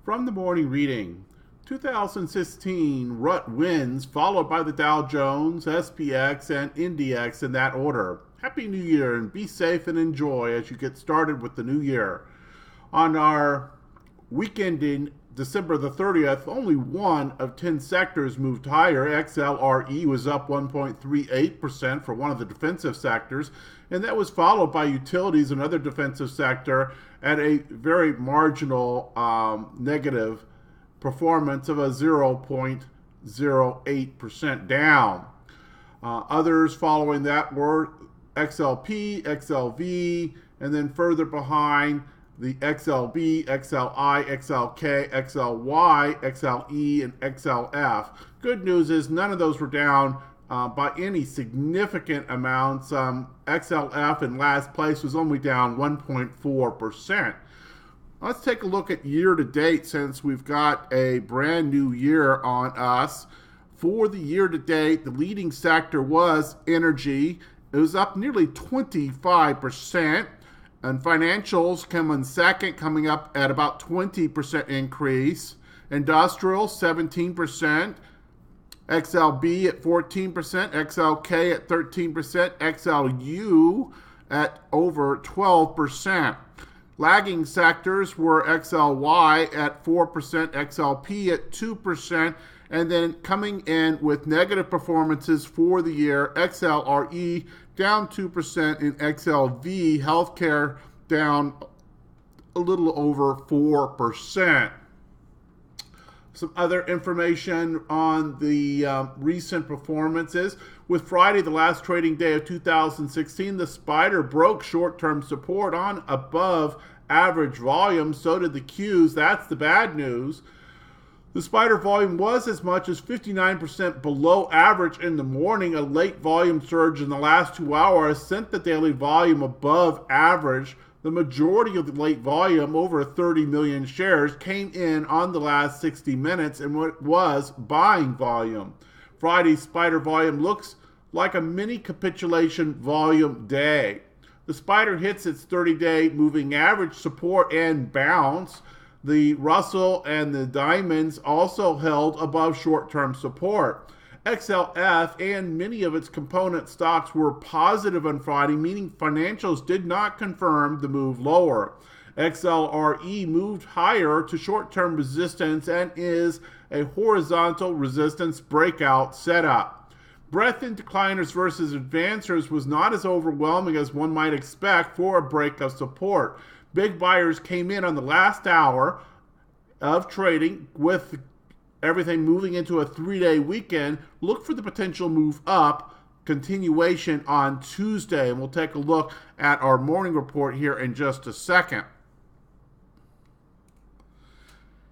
From the morning reading, 2016 rut wins, followed by the Dow Jones, SPX, and IndieX in that order. Happy New Year and be safe and enjoy as you get started with the new year. On our weekend in December the 30th, only one of 10 sectors moved higher. XLRE was up 1.38% for one of the defensive sectors, and that was followed by utilities, another defensive sector, at a very marginal negative performance of a 0.08% down. Others following that were XLP, XLV, and then further behind the XLB, XLI, XLK, XLY, XLE, and XLF. Good news is none of those were down by any significant amounts. XLF in last place was only down 1.4%. Let's take a look at year to date since we've got a brand new year on us. For the year to date, the leading sector was energy. It was up nearly 25%. And financials come in second, coming up at about 20% increase. Industrial, 17%. XLB at 14%. XLK at 13%. XLU at over 12%. Lagging sectors were XLY at 4%. XLP at 2%. And then coming in with negative performances for the year, XLRE down 2%, and XLV, healthcare, down a little over 4%. Some other information on the recent performances. With Friday, the last trading day of 2016, the Spider broke short-term support on above average volume. So did the Qs. That's the bad news. The Spider volume was as much as 59% below average in the morning. A late volume surge in the last 2 hours sent the daily volume above average. The majority of the late volume, over 30 million shares, came in on the last 60 minutes and what was buying volume. Friday's Spider volume looks like a mini capitulation volume day. The Spider hits its 30-day moving average support and bounce. The Russell and the Diamonds also held above short-term support. XLF and many of its component stocks were positive on Friday, meaning financials did not confirm the move lower. XLRE moved higher to short-term resistance and is a horizontal resistance breakout setup. Breadth in decliners versus advancers was not as overwhelming as one might expect for a break of support. Big buyers came in on the last hour of trading with everything moving into a 3-day weekend. Look for the potential move up, continuation on Tuesday. And we'll take a look at our morning report here in just a second.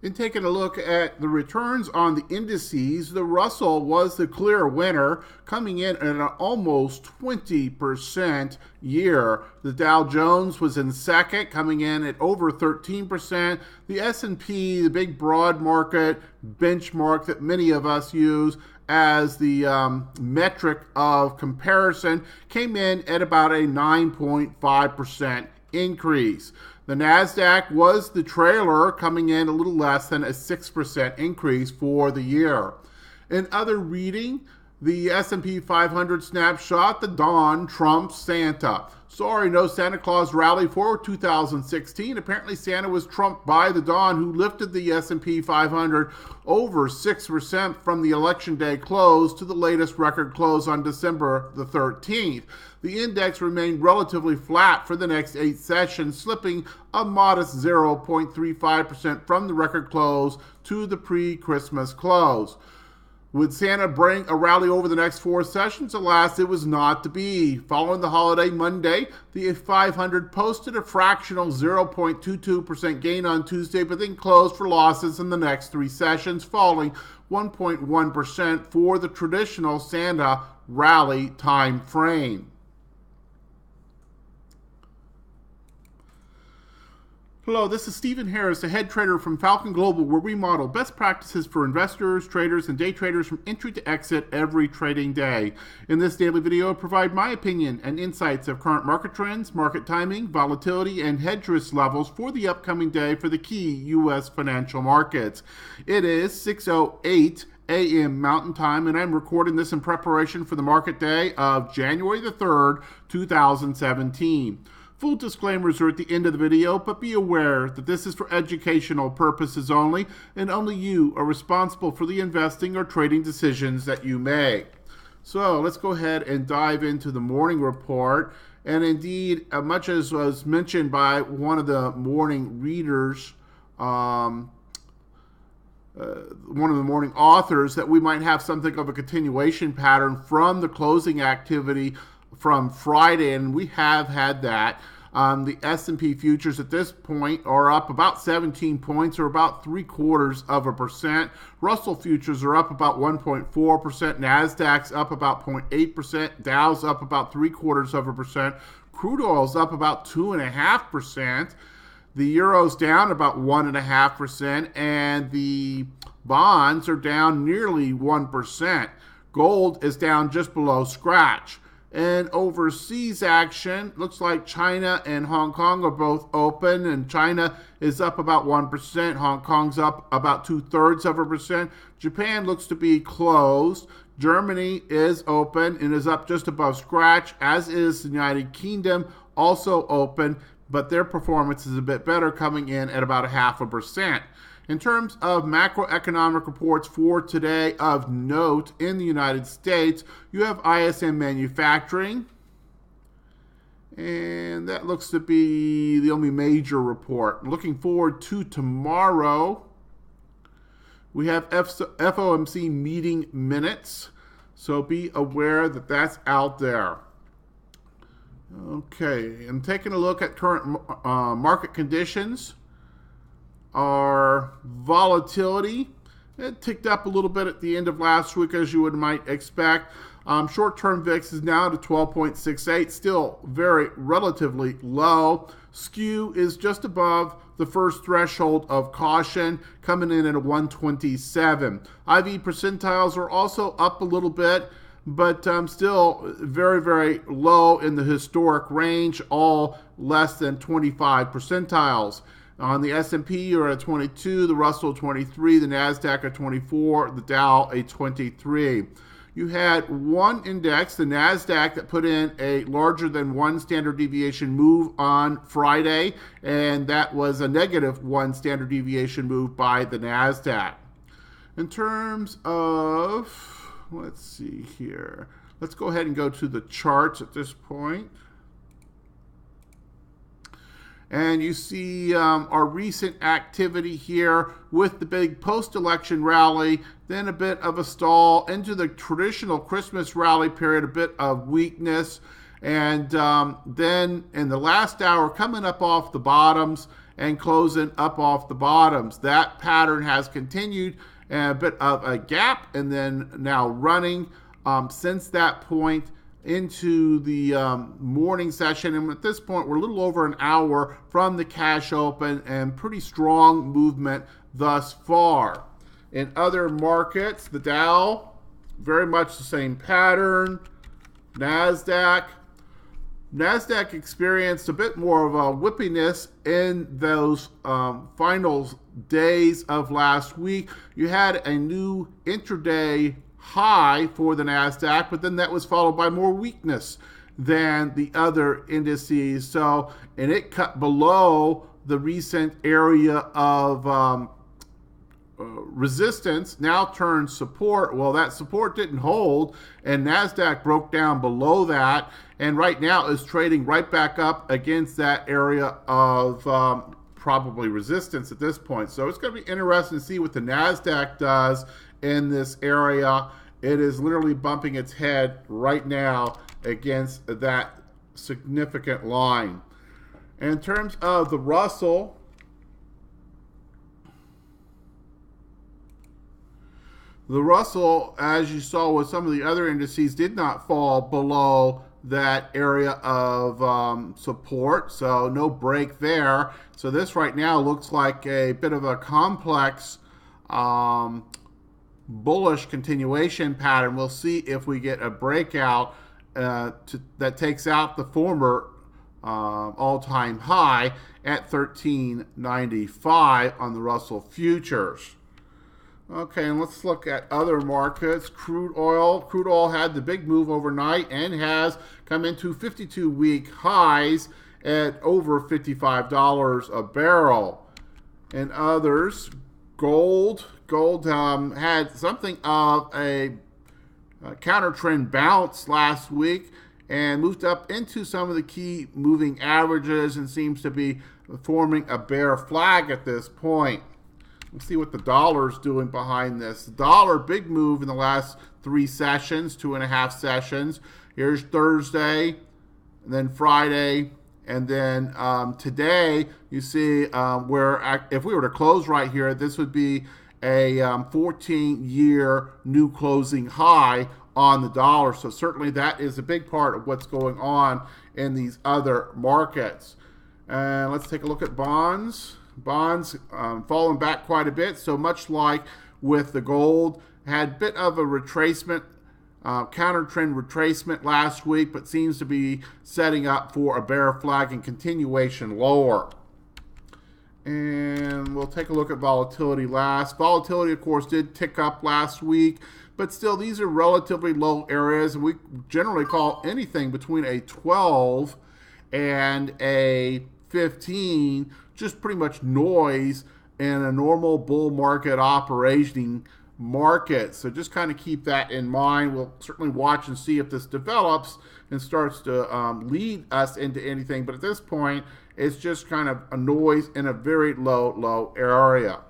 In taking a look at the returns on the indices, the Russell was the clear winner, coming in at an almost 20% year. The Dow Jones was in second, coming in at over 13%. The S&P, the big broad market benchmark that many of us use as the metric of comparison, came in at about a 9.5% increase. The NASDAQ was the trailer, coming in a little less than a 6% increase for the year. In other reading, the S&P 500 snapshot, the dawn trumps Santa. Sorry, no Santa Claus rally for 2016. Apparently Santa was trumped by the dawn, who lifted the S&P 500 over 6% from the election day close to the latest record close on December the 13th. The index remained relatively flat for the next 8 sessions, slipping a modest 0.35% from the record close to the pre-Christmas close. Would Santa bring a rally over the next 4 sessions? Alas, it was not to be. Following the holiday Monday, the 500 posted a fractional 0.22% gain on Tuesday, but then closed for losses in the next 3 sessions, falling 1.1% for the traditional Santa rally time frame. Hello, this is Stephen Harris, the head trader from Falcon Global, where we model best practices for investors, traders, and day traders from entry to exit every trading day. In this daily video, I provide my opinion and insights of current market trends, market timing, volatility, and hedge risk levels for the upcoming day for the key U.S. financial markets. It is 6:08 a.m. Mountain Time, and I'm recording this in preparation for the market day of January the 3rd, 2017. Full disclaimers are at the end of the video, but be aware that this is for educational purposes only, and only you are responsible for the investing or trading decisions that you make. So let's go ahead and dive into the morning report. And indeed, much as was mentioned by one of the morning readers, one of the morning authors, that we might have something of a continuation pattern from the closing activity from Friday, and we have had that. The S&P futures at this point are up about 17 points, or about 0.75%. Russell futures are up about 1.4%. Nasdaq's up about 0.8%. Dow's up about 0.75%. Crude oil's up about 2.5%. The euro's down about 1.5%, and the bonds are down nearly 1%. Gold is down just below scratch. And overseas action, looks like China and Hong Kong are both open, and China is up about 1%. Hong Kong's up about 0.2%. Japan looks to be closed. Germany is open and is up just above scratch, as is the United Kingdom, also open, but their performance is a bit better, coming in at about 0.5%. In terms of macroeconomic reports for today of note in the United States, you have ISM manufacturing, and that looks to be the only major report. Looking forward to tomorrow, we have FOMC meeting minutes, so be aware that that's out there. Okay, and taking a look at current market conditions. Our volatility, it ticked up a little bit at the end of last week, as you might expect. Short-term VIX is now to 12.68, still very relatively low. Skew is just above the first threshold of caution, coming in at a 127. IV percentiles are also up a little bit, but still very, very low in the historic range, all less than 25 percentiles. On the S&P, you're at 22, the Russell 23, the Nasdaq at 24, the Dow a 23. You had one index, the Nasdaq, that put in a larger than 1 standard deviation move on Friday, and that was a negative 1 standard deviation move by the Nasdaq. In terms of, let's see here, let's go ahead and go to the charts at this point. And you see our recent activity here with the big post-election rally, then a bit of a stall into the traditional Christmas rally period, a bit of weakness, and then in the last hour coming up off the bottoms and closing up off the bottoms. That pattern has continued, and a bit of a gap, and then now running since that point into the morning session. And at this point, we're a little over an hour from the cash open, and pretty strong movement thus far. In other markets, the Dow, very much the same pattern. Nasdaq experienced a bit more of a whippiness in those final days of last week. You had a new intraday high for the Nasdaq, but then that was followed by more weakness than the other indices. So, and it cut below the recent area of resistance, now turned support. Well, that support didn't hold, and Nasdaq broke down below that, and right now is trading right back up against that area of probably resistance at this point. So it's going to be interesting to see what the Nasdaq does in this area. It is literally bumping its head right now against that significant line. In terms of the Russell, as you saw with some of the other indices, did not fall below that area of support, so no break there. So this right now looks like a bit of a complex bullish continuation pattern. We'll see if we get a breakout that takes out the former all-time high at 1395 on the Russell futures. Okay, and let's look at other markets. Crude oil. Crude oil had the big move overnight and has come into 52-week highs at over $55 a barrel. And others, gold. Gold had something of a counter trend bounce last week and moved up into some of the key moving averages and seems to be forming a bear flag at this point. Let's see what the dollar's doing behind this. The dollar, big move in the last 3 sessions, 2.5 sessions. Here's Thursday, and then Friday, and then today, you see where if we were to close right here, this would be a 14-year new closing high on the dollar. So certainly that is a big part of what's going on in these other markets. And let's take a look at bonds. Bonds falling back quite a bit. So much like with the gold, had a bit of a retracement, counter trend retracement last week, but seems to be setting up for a bear flag and continuation lower. And we'll take a look at volatility last. Volatility, of course, did tick up last week, but still these are relatively low areas. And we generally call anything between a 12 and a 15 just pretty much noise in a normal bull market operating market. So just kind of keep that in mind. We'll certainly watch and see if this develops and starts to lead us into anything. But at this point, it's just kind of a noise in a very low area.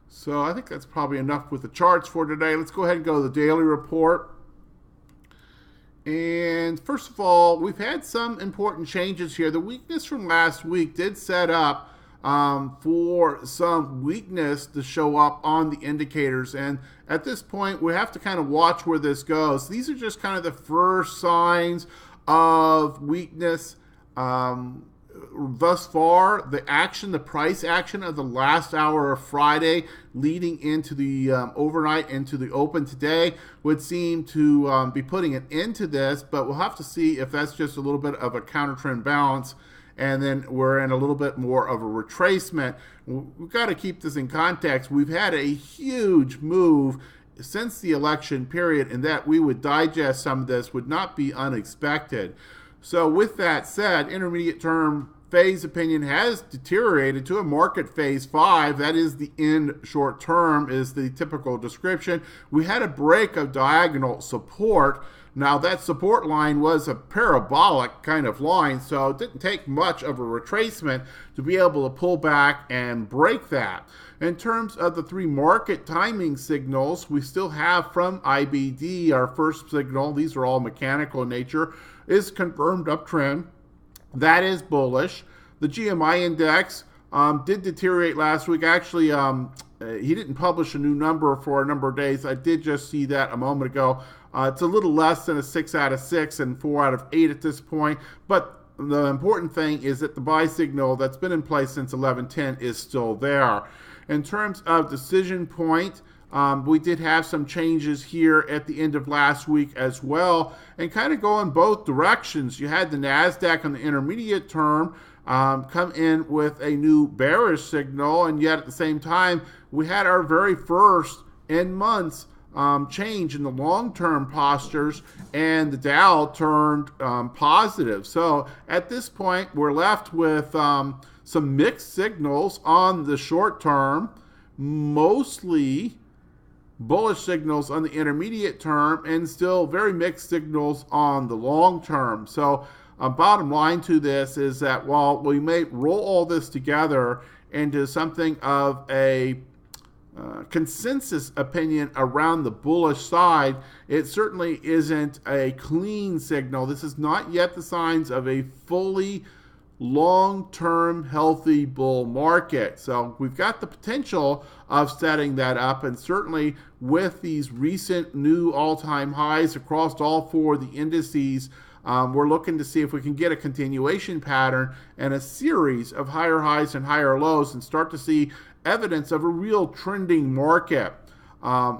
So I think that's probably enough with the charts for today. Let's go ahead and go to the daily report. And first of all, we've had some important changes here. The weakness from last week did set up for some weakness to show up on the indicators. And at this point, we have to kind of watch where this goes. These are just kind of the first signs of weakness. Thus far, the price action of the last hour of Friday leading into the overnight into the open today would seem to be putting an end to this, but we'll have to see if that's just a little bit of a counter trend balance and then we're in a little bit more of a retracement. We've got to keep this in context. We've had a huge move since the election period, and that we would digest some of this would not be unexpected. So with that said, intermediate term phase opinion has deteriorated to a market phase 5. That is the end short term is the typical description. We had a break of diagonal support. Now that support line was a parabolic kind of line, so it didn't take much of a retracement to be able to pull back and break that. In terms of the 3 market timing signals, we still have from IBD, our first signal, these are all mechanical in nature, is confirmed uptrend. That is bullish. The GMI index did deteriorate last week. Actually, he didn't publish a new number for a number of days. I did just see that a moment ago. It's a little less than a 6 out of 6 and 4 out of 8 at this point. But the important thing is that the buy signal that's been in place since 11:10 is still there. In terms of decision point, we did have some changes here at the end of last week as well, and kind of go in both directions. You had the NASDAQ on the intermediate term come in with a new bearish signal, and yet at the same time, we had our very first in months change in the long-term postures, and the Dow turned positive. So at this point, we're left with some mixed signals on the short term, mostly bullish signals on the intermediate term, and still very mixed signals on the long term. So bottom line to this is that while we may roll all this together into something of a consensus opinion around the bullish side, it certainly isn't a clean signal. This is not yet the signs of a fully long-term healthy bull market. So we've got the potential of setting that up, and certainly with these recent new all-time highs across all 4 of the indices, We're looking to see if we can get a continuation pattern and a series of higher highs and higher lows and start to see evidence of a real trending market.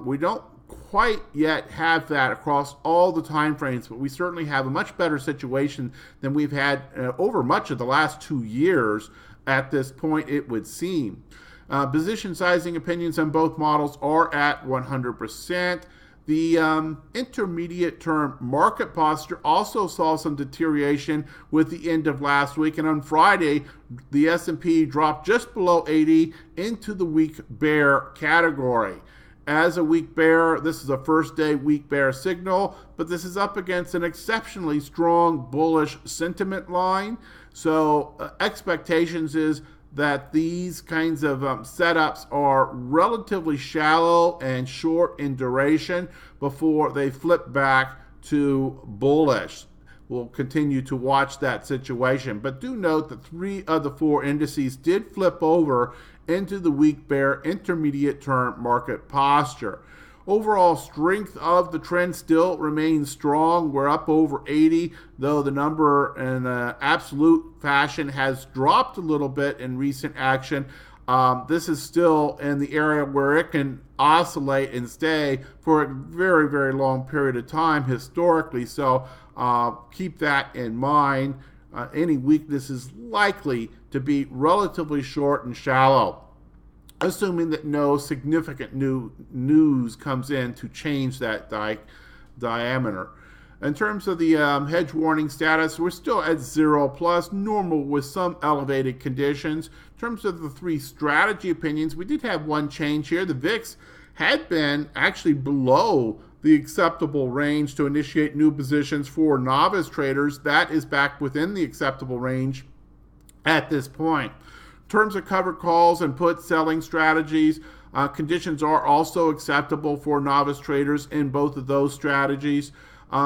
We don't quite yet have that across all the time frames, but we certainly have a much better situation than we've had over much of the last 2 years at this point, it would seem. Position sizing opinions on both models are at 100%. The intermediate term market posture also saw some deterioration with the end of last week, and on Friday the S&P dropped just below 80 into the weak bear category. As a weak bear, this is a first day weak bear signal, but this is up against an exceptionally strong bullish sentiment line. So expectations is that these kinds of setups are relatively shallow and short in duration before they flip back to bullish. We'll continue to watch that situation, but do note that 3 of the 4 indices did flip over into the weak bear intermediate term market posture. Overall strength of the trend still remains strong. We're up over 80, though the number in absolute fashion has dropped a little bit in recent action. This is still in the area where it can oscillate and stay for a very, very long period of time historically. So keep that in mind. Any weakness is likely to be relatively short and shallow, assuming that no significant new news comes in to change that diameter. In terms of the hedge warning status, we're still at 0+, normal with some elevated conditions. In terms of the 3 strategy opinions, we did have one change here. The VIX had been actually below the acceptable range to initiate new positions for novice traders. That is back within the acceptable range at this point. In terms of covered calls and put selling strategies, conditions are also acceptable for novice traders in both of those strategies.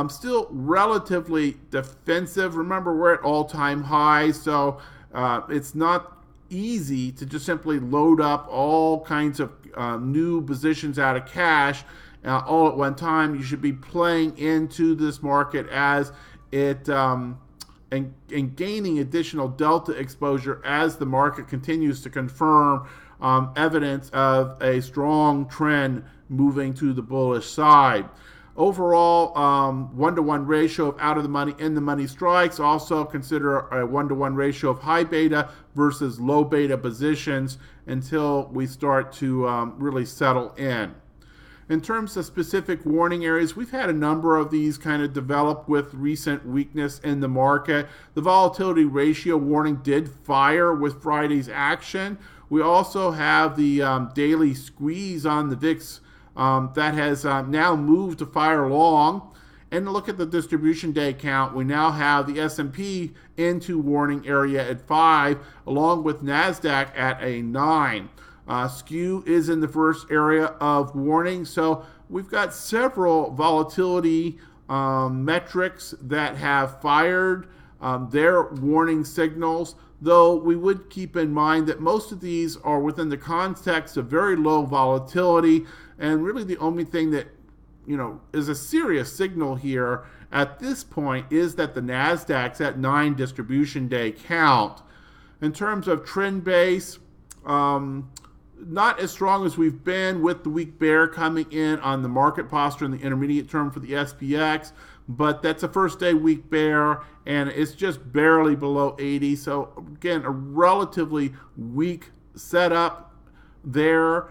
Still relatively defensive. Remember, we're at all-time highs, so it's not easy to just simply load up all kinds of new positions out of cash all at one time. You should be playing into this market as it and gaining additional delta exposure as the market continues to confirm evidence of a strong trend moving to the bullish side. Overall, 1-to-1 ratio of out of the money, in the money strikes. Also consider a 1-to-1 ratio of high beta versus low beta positions until we start to really settle in. In terms of specific warning areas, we've had a number of these kind of develop with recent weakness in the market. The volatility ratio warning did fire with Friday's action. We also have the daily squeeze on the VIX that has now moved to fire long. And look at the distribution day count. We now have the S&P into warning area at 5, along with NASDAQ at a 9. Skew is in the first area of warning. So we've got several volatility metrics that have fired their warning signals, though we would keep in mind that most of these are within the context of very low volatility, and really the only thing that is a serious signal here at this point is that the NASDAQ's at 9 distribution day count. In terms of trend base, not as strong as we've been with the weak bear coming in on the market posture in the intermediate term for the SPX, but that's a first day weak bear and it's just barely below 80. So again, a relatively weak setup there.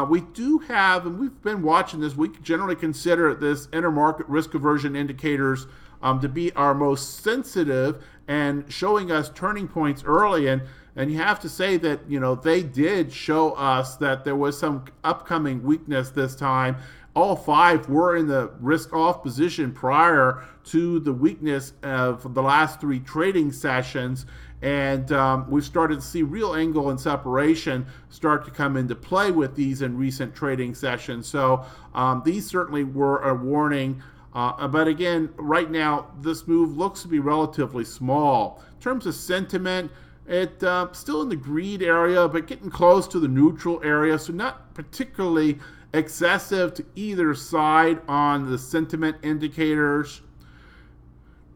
We do have, and we've been watching this, we generally consider this intermarket risk aversion indicators to be our most sensitive and showing us turning points early. And you have to say that, they did show us that there was some upcoming weakness this time. All 5 were in the risk-off position prior to the weakness of the last 3 trading sessions. And we've started to see real angle and separation start to come into play with these in recent trading sessions. So these certainly were a warning. But again, right now, this move looks to be relatively small. In terms of sentiment, it's still in the greed area, but getting close to the neutral area, so not particularly excessive to either side on the sentiment indicators.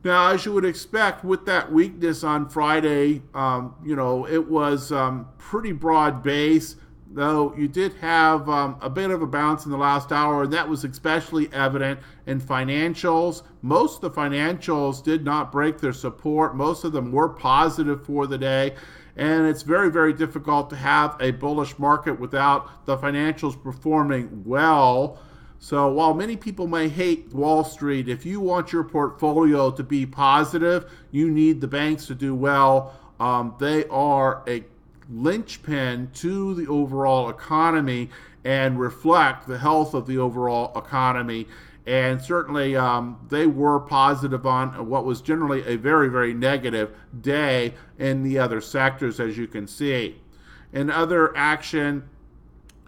In Now, as you would expect with that weakness on Friday, it was pretty broad base, though you did have a bit of a bounce in the last hour, and that was especially evident in financials. Most of the financials did not break their support. Most of them were positive for the day, and it's very, very difficult to have a bullish market without the financials performing well. So while many people may hate Wall Street, if you want your portfolio to be positive, you need the banks to do well. They are a linchpin to the overall economy and reflect the health of the overall economy. And certainly they were positive on what was generally a very, very negative day in the other sectors, as you can see. In other action,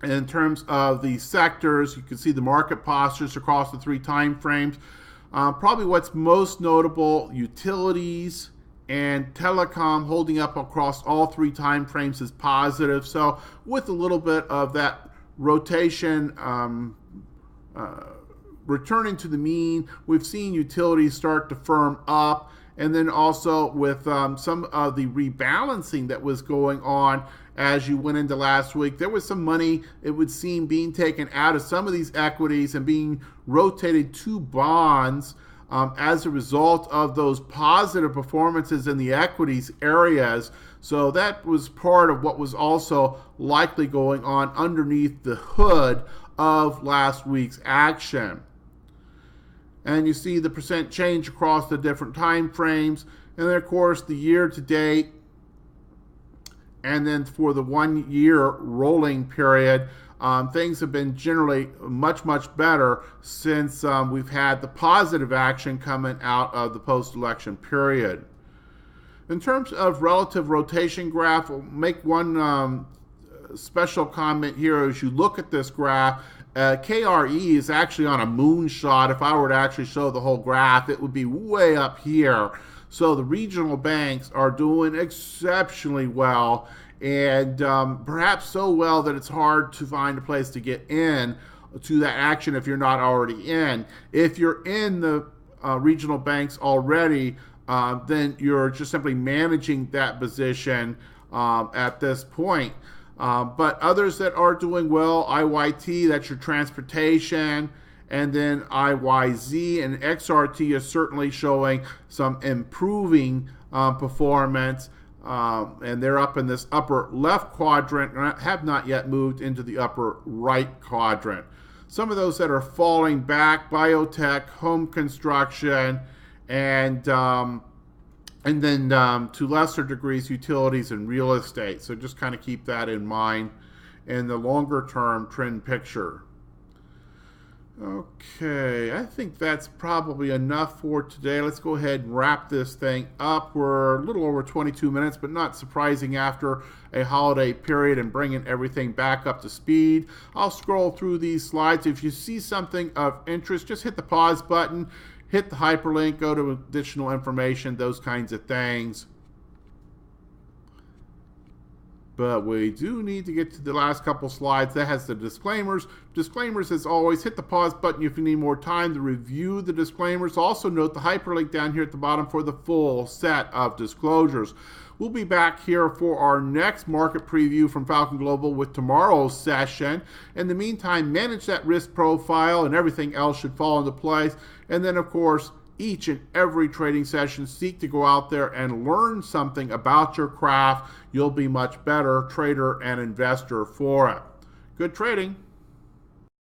in terms of the sectors, you can see the market postures across the 3 time frames. Probably what's most notable, utilities and telecom holding up across all 3 time frames is positive. So with a little bit of that rotation returning to the mean, we've seen utilities start to firm up. And then also with some of the rebalancing that was going on as you went into last week, there was some money, it would seem, being taken out of some of these equities and being rotated to bonds as a result of those positive performances in the equities areas. So that was part of what was also likely going on underneath the hood of last week's action. And you see the percent change across the different time frames. And then, of course, the year to date. And then for the 1 year rolling period, things have been generally much, much better since we've had the positive action coming out of the post-election period. In terms of relative rotation graph, we'll make one special comment here as you look at this graph. KRE is actually on a moonshot. If I were to actually show the whole graph, it would be way up here. So the regional banks are doing exceptionally well, and perhaps so well that it's hard to find a place to get in to that action if you're not already in. If you're in the regional banks already, then you're just simply managing that position at this point. But others that are doing well, IYT, that's your transportation, and then IYZ and XRT is certainly showing some improving performance, and they're up in this upper left quadrant and have not yet moved into the upper right quadrant. Some of those that are falling back, biotech, home construction, and then to lesser degrees, utilities and real estate. So just kind of keep that in mind in the longer term trend picture. Okay, I think that's probably enough for today. Let's go ahead and wrap this thing up. We're a little over 22 minutes, but not surprising after a holiday period and bringing everything back up to speed. I'll scroll through these slides. If you see something of interest, just hit the pause button. Hit the hyperlink, go to additional information, those kinds of things. But we do need to get to the last couple slides. That has the disclaimers. Disclaimers, as always, hit the pause button if you need more time to review the disclaimers. Also note the hyperlink down here at the bottom for the full set of disclosures. We'll be back here for our next market preview from Falcon Global with tomorrow's session. In the meantime, manage that risk profile and everything else should fall into place. And then, of course, each and every trading session, seek to go out there and learn something about your craft. You'll be much better trader and investor for it. Good trading.